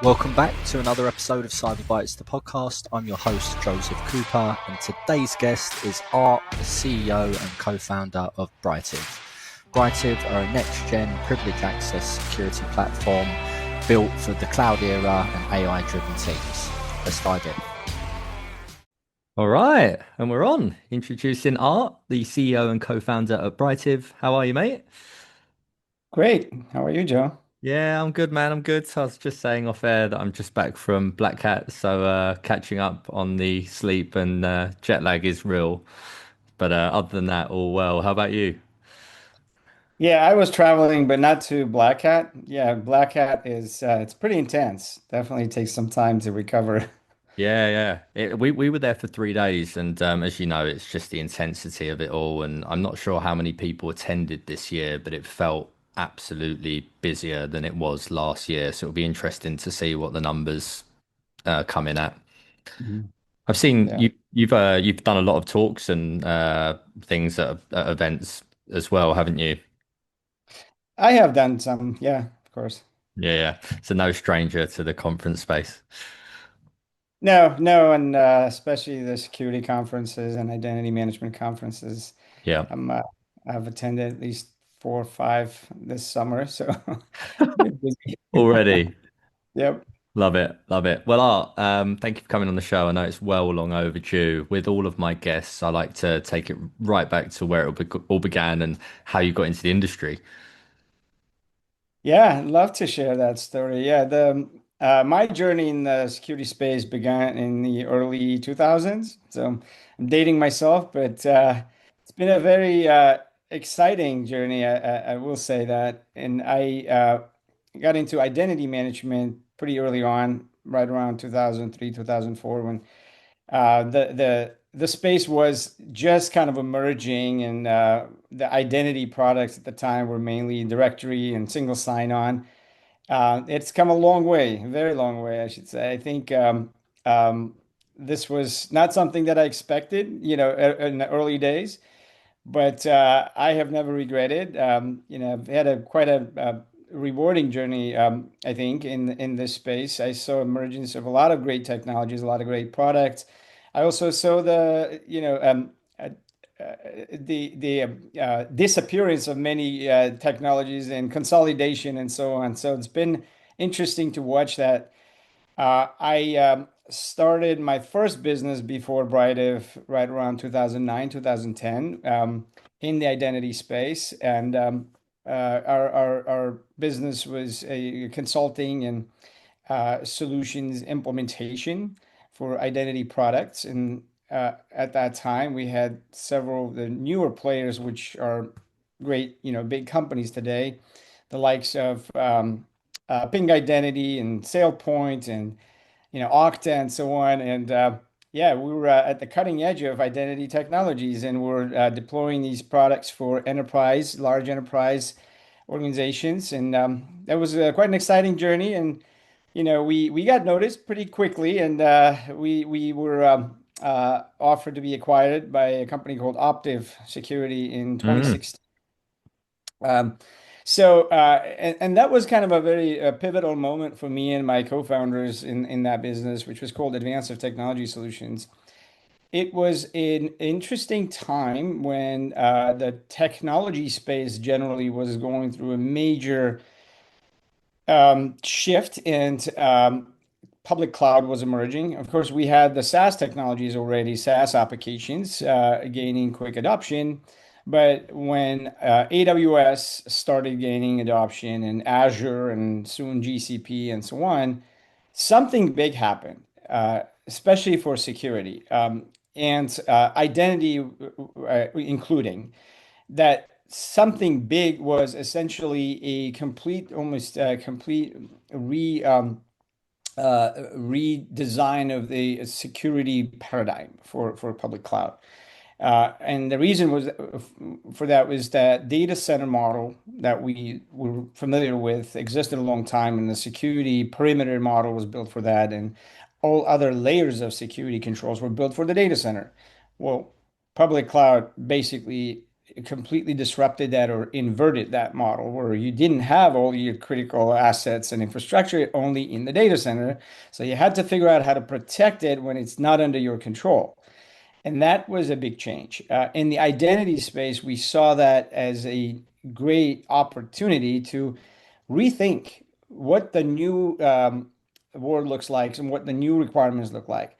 Welcome back to another episode of Cyber the podcast. I'm your host, Joseph Cooper, and today's guest is Art, the CEO and co-founder of Brightive. Brightive are a next-gen privileged access security platform built for the cloud era and AI-driven teams. Let's dive in. All right, and we're on. Introducing Art, the CEO and co-founder of Brightive. How are you, mate? Great. How are you, Joe? Yeah, I'm good, man. I'm good. So I was just saying off air that I'm just back from Black Hat, so catching up on the sleep and jet lag is real. But other than that, all well. How about you? Yeah, I was traveling, but not to Black Hat. Yeah, Black Hat is it's pretty intense. Definitely takes some time to recover. Yeah, yeah. We were there for 3 days, and as you know, it's just the intensity of it all. And I'm not sure how many people attended this year, but it felt absolutely busier than it was last year. So it'll be interesting to see what the numbers come in at. Mhm. I've seen Yeah. you've done a lot of talks and things at events as well, haven't you? I have done some, yeah, of course. Yeah, yeah. So no stranger to the conference space. No, no, and especially the security conferences and identity management conferences. Yeah. I'm I've attended at least 4 or 5 this summer, so been busy. Already. Yep. Love it, love it. Well, Art, thank you for coming on the show. I know it's well long overdue. With all of my guests, I like to take it right back to where all began and how you got into the industry. Yeah, I'd love to share that story. Yeah, the my journey in the security space began in the early 2000s. So I'm dating myself, but it's been a very exciting journey. I will say that. And I got into identity management pretty early on, right around 2003, 2004, when the space was just kind of emerging, and the identity products at the time were mainly directory and single sign-on. It's come a long way, a very long way, I should say. I think this was not something that I expected, in the early days, but I have never regretted. I've had a quite a rewarding journey, I think, in this space. I saw emergence of a lot of great technologies, a lot of great products. I also saw the disappearance of many technologies and consolidation and so on. So it's been interesting to watch that. I started my first business before Brightive right around 2009, 2010, in the identity space. And our business was a consulting and solutions implementation for identity products. And at that time, we had several of the newer players, which are great, big companies today, the likes of Ping Identity and SailPoint and Okta and so on. And yeah, we were at the cutting edge of identity technologies, and we're deploying these products for large enterprise organizations. And that was quite an exciting journey. And we got noticed pretty quickly, and we were offered to be acquired by a company called Optiv Security in Mm. 2016. Um, and that was kind of a very pivotal moment for me and my co-founders in that business, which was called Advanced Technology Solutions. It was an interesting time when the technology space generally was going through a major shift, and public cloud was emerging. Of course, we had the SaaS technologies already, SaaS applications gaining quick adoption. But when AWS started gaining adoption, and Azure and soon GCP and so on, something big happened, especially for security and identity, including that something big was essentially a complete, almost complete redesign of the security paradigm for public cloud. And the reason was for that was that data center model that we were familiar with existed a long time, and the security perimeter model was built for that, and all other layers of security controls were built for the data center. Well, public cloud basically completely disrupted that or inverted that model where you didn't have all your critical assets and infrastructure only in the data center. So you had to figure out how to protect it when it's not under your control. And that was a big change. In the identity space, we saw that as a great opportunity to rethink what the new world looks like and what the new requirements look like.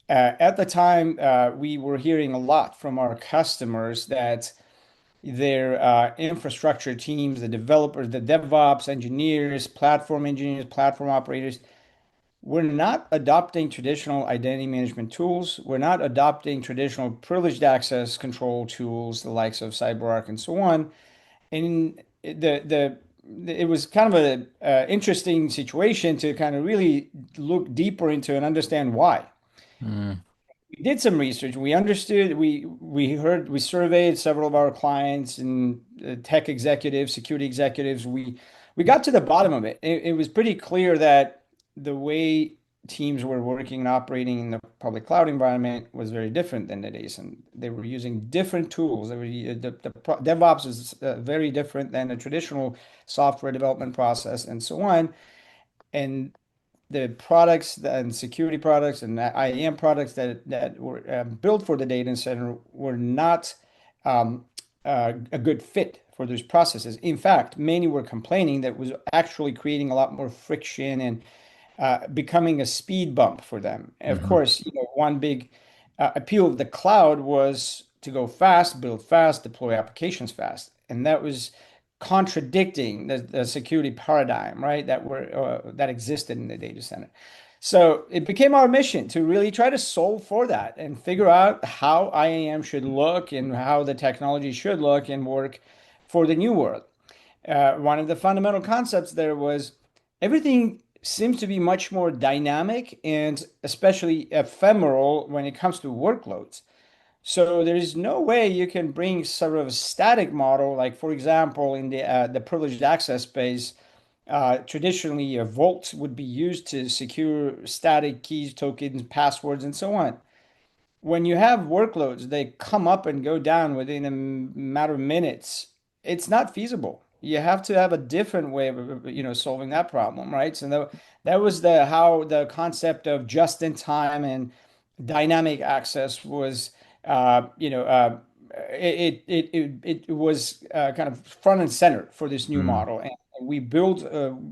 At the time, we were hearing a lot from our customers that their infrastructure teams, the developers, the DevOps engineers, platform operators, we're not adopting traditional identity management tools. We're not adopting traditional privileged access control tools, the likes of CyberArk and so on. And it was kind of a interesting situation to kind of really look deeper into and understand why. Mm. We did some research. We understood. We surveyed several of our clients and tech executives, security executives. We got to the bottom of it. It was pretty clear that the way teams were working and operating in the public cloud environment was very different than it is, and they were using different tools. DevOps is very different than a traditional software development process, and so on. And the products and security products and IAM products that were built for the data center were not a good fit for those processes. In fact, many were complaining that it was actually creating a lot more friction and becoming a speed bump for them. Of Hmm. course, one big appeal of the cloud was to go fast, build fast, deploy applications fast, and that was contradicting the security paradigm, right? That existed in the data center. So it became our mission to really try to solve for that and figure out how IAM should look and how the technology should look and work for the new world. One of the fundamental concepts there was everything seems to be much more dynamic and especially ephemeral when it comes to workloads. So there is no way you can bring sort of a static model, like for example, in the privileged access space, traditionally a vault would be used to secure static keys, tokens, passwords, and so on. When you have workloads, they come up and go down within a matter of minutes. It's not feasible. You have to have a different way of, solving that problem, right? So that was the how the concept of just in time and dynamic access was, it was kind of front and center for this new Mm. model, and we built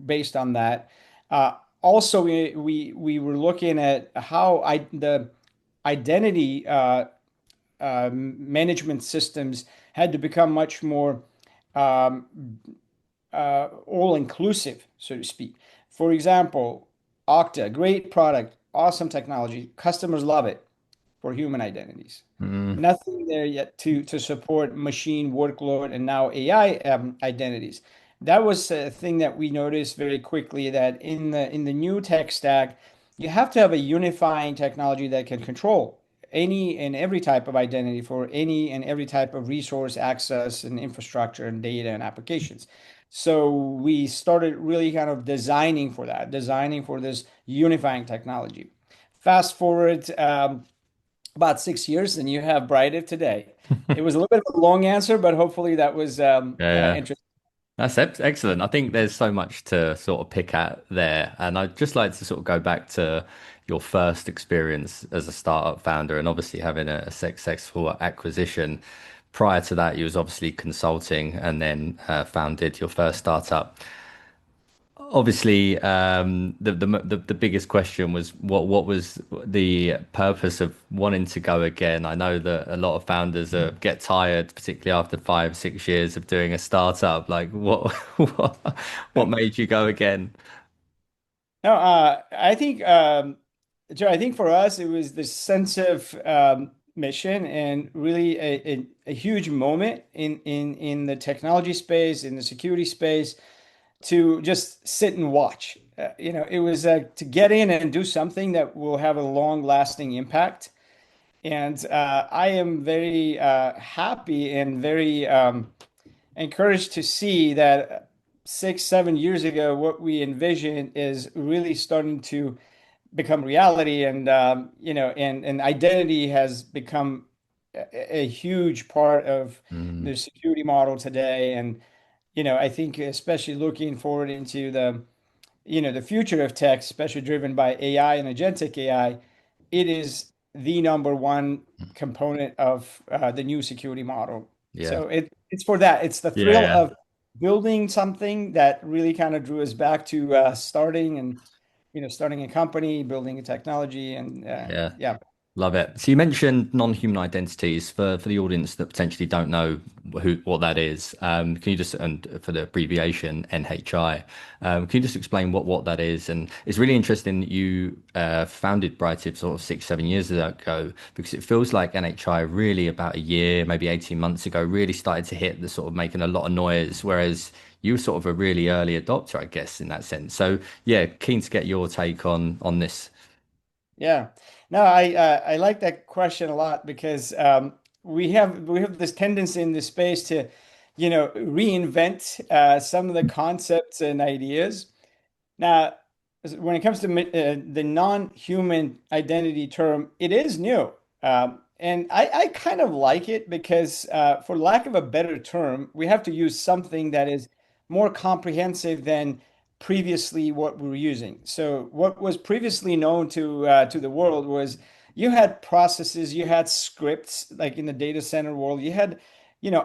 based on that. Also, we were looking at how the identity management systems had to become much more um, all-inclusive, so to speak. For example, Okta, great product, awesome technology, customers love it for human identities. Mm. Nothing there yet to support machine workload and now AI identities. That was a thing that we noticed very quickly that in the new tech stack, you have to have a unifying technology that can control any and every type of identity for any and every type of resource access and infrastructure and data and applications. So we started really kind of designing for this unifying technology. Fast forward about 6 years, and you have Brightive today. It was a little bit of a long answer, but hopefully that was Yeah, yeah. interesting. That's excellent. I think there's so much to sort of pick at there. And I'd just like to sort of go back to your first experience as a startup founder and obviously having a successful acquisition. Prior to that, you was obviously consulting and then founded your first startup. Obviously, the biggest question was what was the purpose of wanting to go again? I know that a lot of founders get tired, particularly after 5, 6 years of doing a startup. Like, what made you go again? No, I think, Joe, I think for us, it was the sense of mission and really a huge moment in the technology space, in the security space, to just sit and watch. It was to get in and do something that will have a long-lasting impact. And I am very happy and very encouraged to see that 6, 7 years ago, what we envisioned is really starting to become reality. And and identity has become a huge part of Mm, the security model today. And, I think especially looking forward into the future of tech, especially driven by AI and agentic AI, it is the number one component of the new security model. yeah. So it's for that. It's the Yeah, thrill yeah. of building something that really kind of drew us back to starting and starting a company, building a technology, and Yeah. yeah, Love it. So you mentioned non-human identities for the audience that potentially don't know what that is. Can you just, and for the abbreviation NHI, can you just explain what that is? And it's really interesting that you founded Brightive sort of 6, 7 years ago, because it feels like NHI really about a year, maybe 18 months ago, really started to hit the sort of making a lot of noise, whereas you were sort of a really early adopter, I guess, in that sense. So yeah, keen to get your take on this. yeah. No, I like that question a lot because we have this tendency in this space to, reinvent some of the concepts and ideas. Now, when it comes to the non-human identity term, it is new. And I kind of like it because, for lack of a better term, we have to use something that is more comprehensive than previously what we were using. So, what was previously known to the world was you had processes, you had scripts, like in the data center world, you had,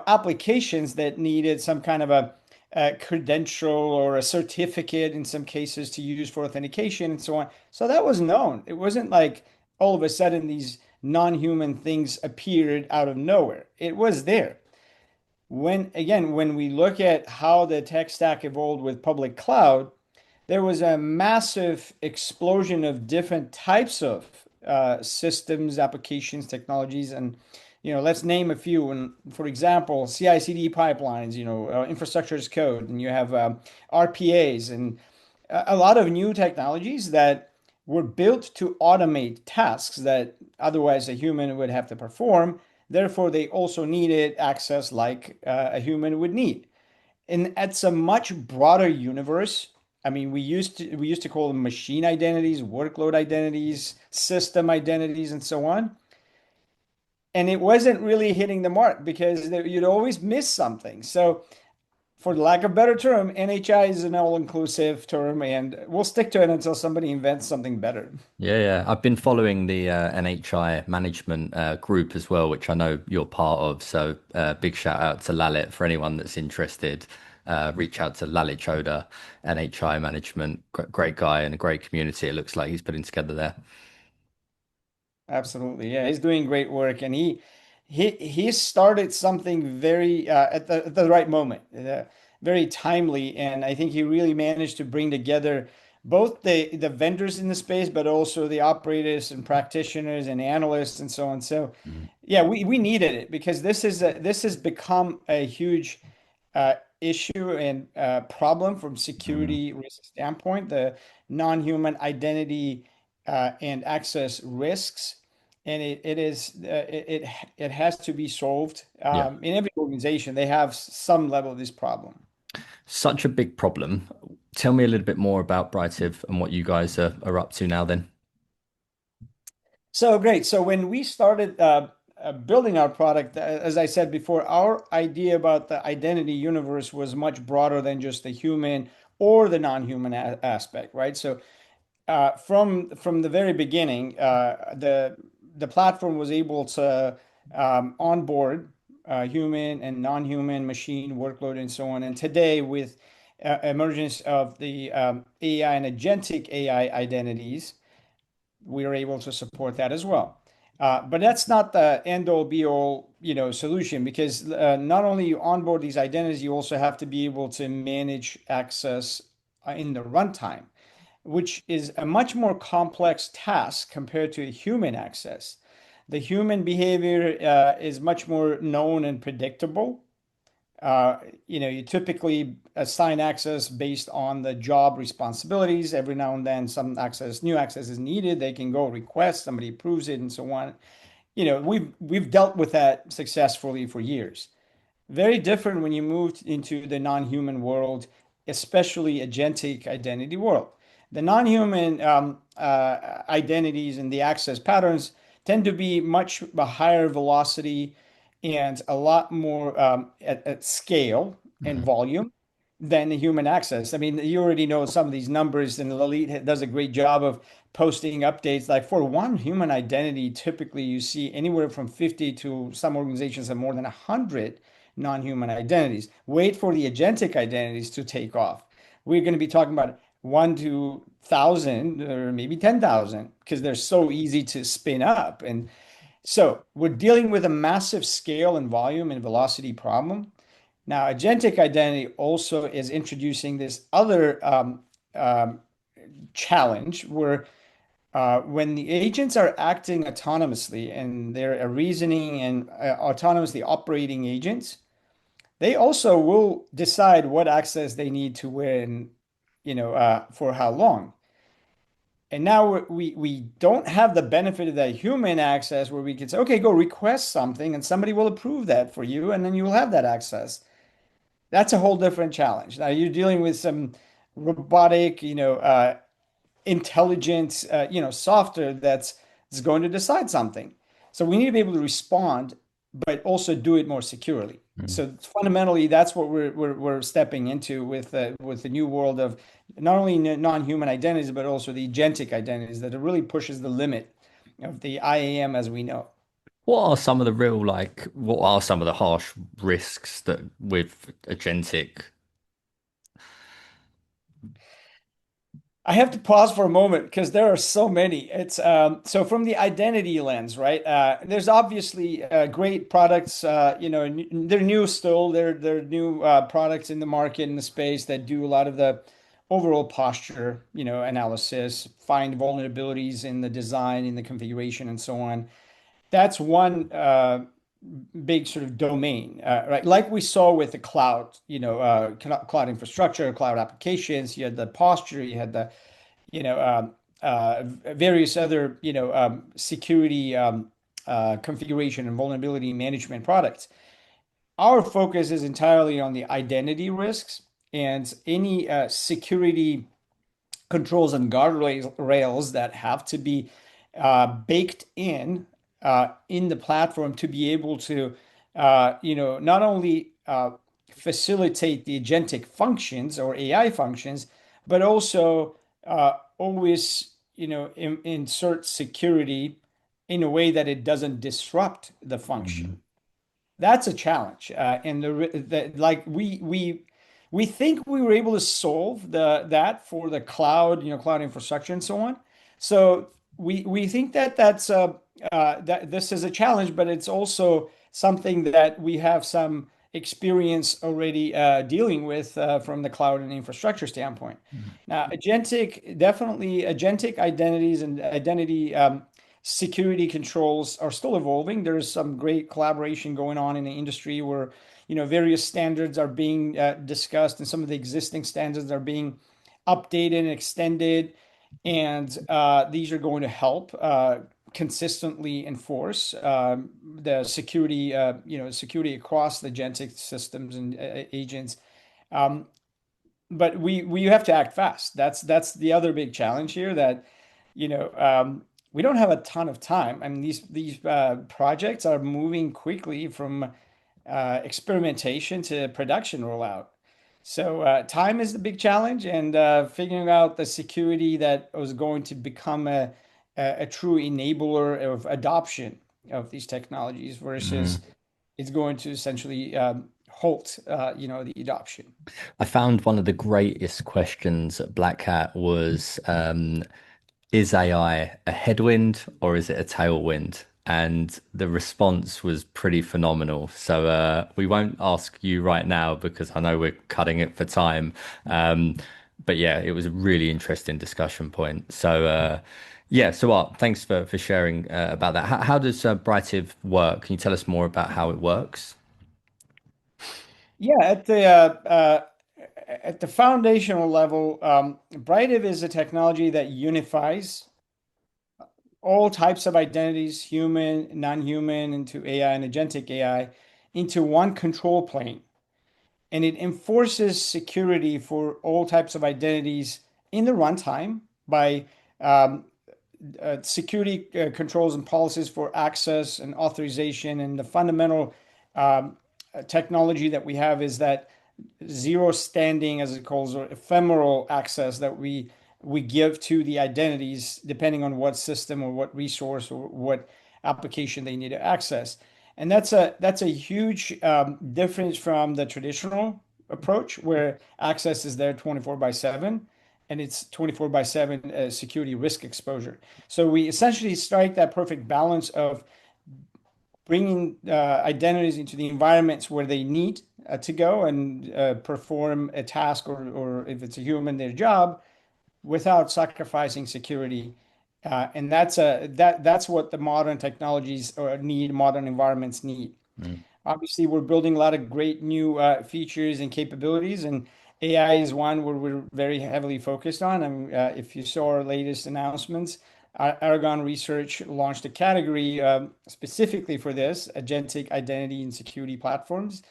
applications that needed some kind of a credential or a certificate in some cases to use for authentication and so on. So that was known. It wasn't like all of a sudden these non-human things appeared out of nowhere. It was there. When we look at how the tech stack evolved with public cloud, there was a massive explosion of different types of systems, applications, technologies, and let's name a few. And for example, CI/CD pipelines, infrastructure as code, and you have RPAs, and a lot of new technologies that were built to automate tasks that otherwise a human would have to perform. Therefore, they also needed access like a human would need. And it's a much broader universe. I mean, we used to call them machine identities, workload identities, system identities, and so on. And it wasn't really hitting the mark because you'd always miss something. So, for lack of a better term, NHI is an all-inclusive term, and we'll stick to it until somebody invents something better. Yeah, yeah. I've been following the NHI management group as well, which I know you're part of. So big shout out to Lalit for anyone that's interested. Reach out to Lalit Choda, NHI management. Great guy and a great community. It looks like he's putting together there. Absolutely. Yeah, he's doing great work, and he started something very at the right moment, very timely, and I think he really managed to bring together both the vendors in the space, but also the operators and practitioners and analysts and so on. So, Mm, yeah, we needed it because this has become a huge issue and problem from mm. security risk standpoint, the non-human identity and access risks. And it has to be solved. Yeah. In every organization, they have some level of this problem. Such a big problem. Tell me a little bit more about Brightive and what you guys are up to now then. So great. So when we started building our product, as I said before, our idea about the identity universe was much broader than just the human or the non-human aspect, right? So from the very beginning, the platform was able to onboard human and non-human machine workload and so on. And today, with emergence of the AI and agentic AI identities, we are able to support that as well. But that's not the end all be all, solution because not only you onboard these identities, you also have to be able to manage access in the runtime, which is a much more complex task compared to human access. The human behavior is much more known and predictable. You typically assign access based on the job responsibilities. Every now and then, new access is needed. They can go request, somebody approves it, and so on. We've dealt with that successfully for years. Very different when you move into the non-human world, especially agentic identity world. The non-human identities and the access patterns tend to be much a higher velocity and a lot more at scale and Mhm. volume than the human access. I mean, you already know some of these numbers, and Lalit does a great job of posting updates. Like for one human identity, typically you see anywhere from 50 to some organizations have more than 100 non-human identities. Wait for the agentic identities to take off. We're going to be talking about 1 to 1,000 or maybe 10,000 because they're so easy to spin up. And so we're dealing with a massive scale and volume and velocity problem. Now, agentic identity also is introducing this other um, challenge where when the agents are acting autonomously and they're reasoning and autonomously operating agents, they also will decide what access they need to where and for how long. And now we don't have the benefit of that human access where we can say, okay, go request something and somebody will approve that for you, and then you will have that access. That's a whole different challenge. Now you're dealing with some robotic, intelligent, software that's going to decide something. So we need to be able to respond, but also do it more securely. Mhm. So fundamentally, that's what we're stepping into with the new world of not only non-human identities, but also the agentic identities that it really pushes the limit of the IAM as we know. What are some of the harsh risks that with agentic? I have to pause for a moment because there are so many. It's so from the identity lens, right? There's obviously great products. They're new still. They're new products in the market in the space that do a lot of the overall posture, analysis, find vulnerabilities in the design, in the configuration, and so on. That's one big sort of domain, right? Like we saw with the cloud, cloud infrastructure, cloud applications. You had the posture, you had the various other, security configuration and vulnerability management products. Our focus is entirely on the identity risks and any security controls and guardrails that have to be baked in the platform to be able to, not only facilitate the agentic functions or AI functions, but also always, insert security in a way that it doesn't disrupt the Mhm. function. That's a challenge. And like we think we were able to solve that for the cloud, cloud infrastructure and so on. So we think that this is a challenge, but it's also something that we have some experience already dealing with from the cloud and infrastructure standpoint. Now, agentic identities and identity security controls are still evolving. There's some great collaboration going on in the industry where, various standards are being discussed and some of the existing standards are being updated and extended. And these are going to help consistently enforce the security, security across the agentic systems and agents. Um, but we have to act fast. That's the other big challenge here that we don't have a ton of time. I mean, these projects are moving quickly from experimentation to production rollout. So time is the big challenge, and figuring out the security that was going to become a true enabler of adoption of these technologies versus it's going to essentially halt, the adoption. I found one of the greatest questions at Black Hat was, is AI a headwind or is it a tailwind? And the response was pretty phenomenal. So we won't ask you right now because I know we're cutting it for time. Um, but yeah, it was a really interesting discussion point. So yeah, so Art, thanks for sharing about that. How does Brightive work? Can you tell us more about how it works? Yeah, at the foundational level, Brightive is a technology that unifies all types of identities, human, non-human, into AI and agentic AI, into one control plane. And it enforces security for all types of identities in the runtime by um, security controls and policies for access and authorization. And the fundamental um, technology that we have is that zero standing, as it calls, or ephemeral access that we give to the identities, depending on what system or what resource or what application they need to access. And that's a huge difference from the traditional approach, where access is there 24 by 7, and it's 24 by 7 security risk exposure. So we essentially strike that perfect balance of bringing identities into the environments where they need to go and perform a task, or if it's a human, their job, without sacrificing security. And that's what the modern technologies need, modern environments need. Mm. Obviously, we're building a lot of great new features and capabilities, and AI is one where we're very heavily focused on. And if you saw our latest announcements, Aragon Research launched a category specifically for this, agentic identity and security platforms.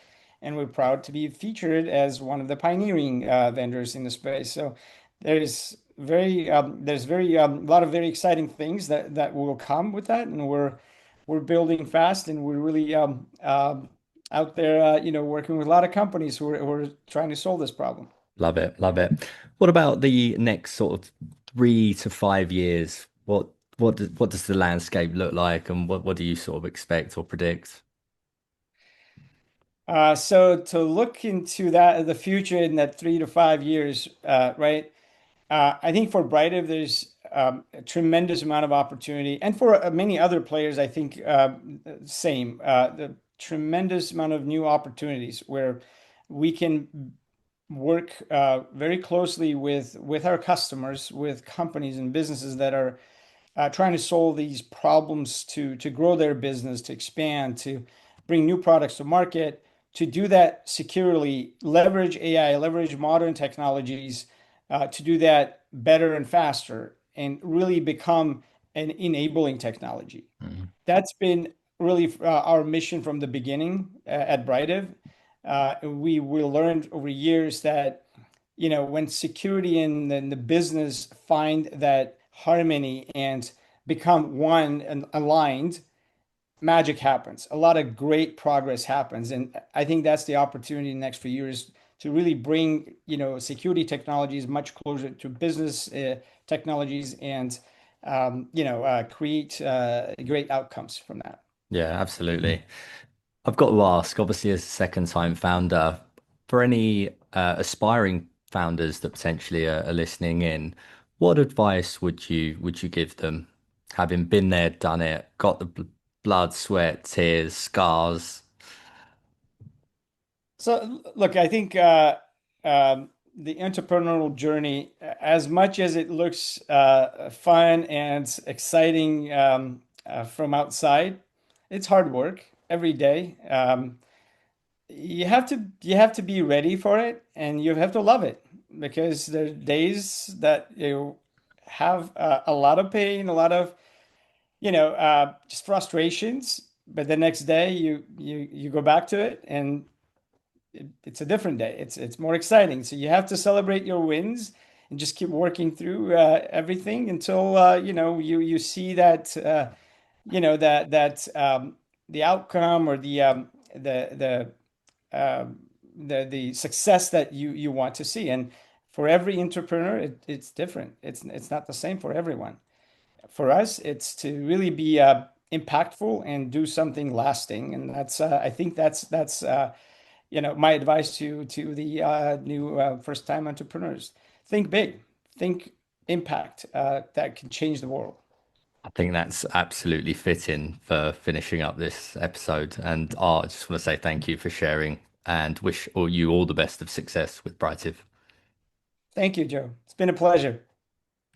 And we're proud to be featured as one of the pioneering vendors in the space. So there's a lot of very exciting things that will come with that, and we're building fast, and we're really out there, working with a lot of companies who are trying to solve this problem. Love it, love it. What about the next sort of 3 to 5 years? What does the landscape look like, and what do you sort of expect or predict? So to look into the future in that 3 to 5 years, right? I think for Brightive, there's a tremendous amount of opportunity, and for many other players, I think same. The tremendous amount of new opportunities where we can work very closely with our customers, with companies and businesses that are trying to solve these problems to grow their business, to expand, to bring new products to market, to do that securely, leverage AI, leverage modern technologies, to do that better and faster, and really become an enabling technology. Mhm. That's been really our mission from the beginning at Brightive. We learned over years that when security and the business find that harmony and become one and aligned, magic happens. A lot of great progress happens, and I think that's the opportunity in the next few years to really bring security technologies much closer to business technologies, and create great outcomes from that. Yeah, absolutely. I've got to ask, obviously, as a second time founder, for any aspiring founders that potentially are listening in, what advice would you give them, having been there, done it, got the blood, sweat, tears, scars? So, look, I think the entrepreneurial journey, as much as it looks fun and exciting from outside, it's hard work every day. You have to be ready for it, and you have to love it, because there are days that you have a lot of pain, a lot of just frustrations, but the next day you go back to it, and it's a different day. It's more exciting. So you have to celebrate your wins and just keep working through everything until you see that the outcome, or the success that you want to see. And for every entrepreneur, it's different. It's not the same for everyone. For us, it's to really be impactful and do something lasting. And I think that's my advice to the new first-time entrepreneurs. Think big, think impact that can change the world. I think that's absolutely fitting for finishing up this episode. And I just want to say thank you for sharing and wish you all the best of success with Brightive. Thank you, Joe. It's been a pleasure.